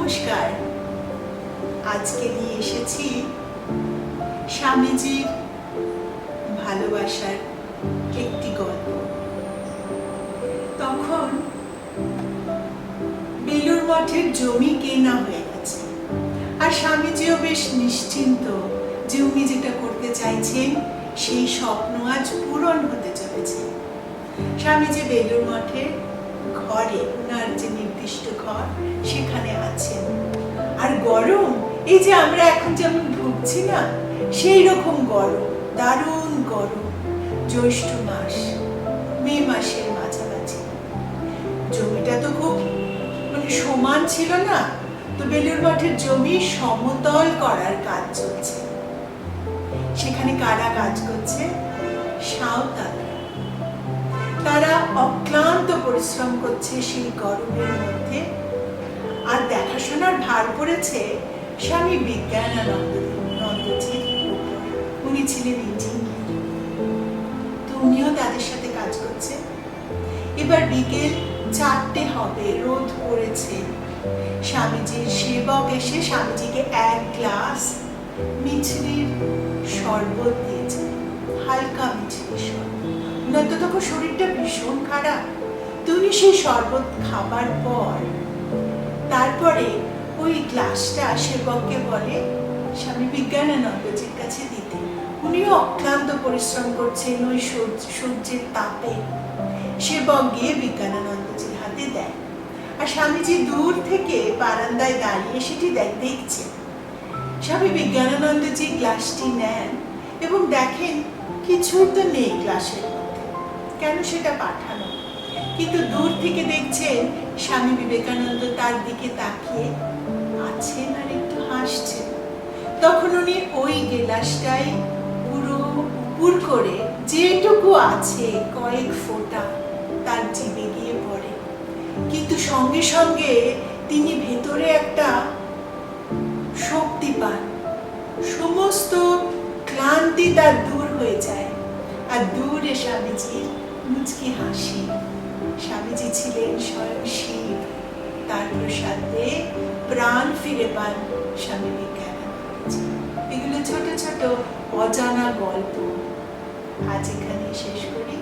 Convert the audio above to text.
নমস্কার। আজকে নিয়ে এসেছি স্বামীজির ভালোবাসার একটি গল্প। তখন বেলুড় মঠের জমি কেনা হয়ে গেছে, আর স্বামীজিও বেশ নিশ্চিন্ত যে উনি যেটা করতে চাইছেন সেই স্বপ্ন আজ পূরণ হতে চলেছে। স্বামীজি বেলুড় মঠের ঘরে, ওনার যে নির্দিষ্ট ঘর, সেখানে আছেন। আর গরম, এই যে আমরা এখন যেমন ভুগছি না, সেই রকম গরম, দারুণ গরম। জ্যৈষ্ঠ মাস, মে মাসের মাঝামাঝি। জমিটা তো খুব সমান ছিল না, তো বেলুড় মঠের জমি সমতল করার কাজ চলছে। সেখানে কারা কাজ করছে? সাঁওতালরা। তারা অক্লান্ত পরিশ্রম করছে সেই গরমের মধ্যে। আর দেখাশোনার ভার পড়েছে স্বামী বিজ্ঞানানন্দজির উপর। উনি ছিলেন ইঞ্জিনিয়ার, তো উনিও তাদের সাথে কাজ করছে। এবার বিকেল 4টে হবে, রোদ পড়েছে। স্বামীজির সেবক এসে স্বামীজিকে 1 গ্লাস মিছরির শরবত দিয়েছে, হালকা মিছরির শরবত। ওনার তো তখন শরীরটা ভীষণ খারাপ। তুমি সেই শরবত খাবার পর তারপরে ওই গ্লাসটা সেবককে বলে স্বামী বিজ্ঞানানন্দজির কাছে দিতে। উনিও অক্লান্ত পরিশ্রম করছেন ওই সূর্যের তাপে। সেবক গিয়ে বিজ্ঞানানন্দজির হাতে দেয়, আর স্বামীজি দূর থেকে বারান্দায় দাঁড়িয়ে সেটি দেখছেন। স্বামী বিজ্ঞানানন্দজি গ্লাসটি নেন এবং দেখেন কিছুই তো নেই গ্লাসের মধ্যে। কেন সেটা পাঠানো? কিন্তু দূর থেকে দেখছেন স্বামী বিবেকানন্দ তার দিকে তাকিয়ে আছেন আর একটু হাসছেন। তখন উনি ওই গ্লাসটাই পুরো পুর করে যেটুকু আছে কয়েক ফোঁটা তার জিভে গিয়ে পড়ে। কিন্তু সঙ্গে সঙ্গে তিনি ভেতরে একটা শক্তি পান, সমস্ত ক্লান্তি তার দূর হয়ে যায়। আর দূরে স্বামীজির মুচকি হাসি। স্বামীজি ছিলেন স্বয়ং শিব, তার প্রসাদে প্রাণ ফিরে পান স্বামী বিজ্ঞানানন্দজি। এগুলো ছোট ছোট অজানা গল্প। আজ এখানে শেষ করি।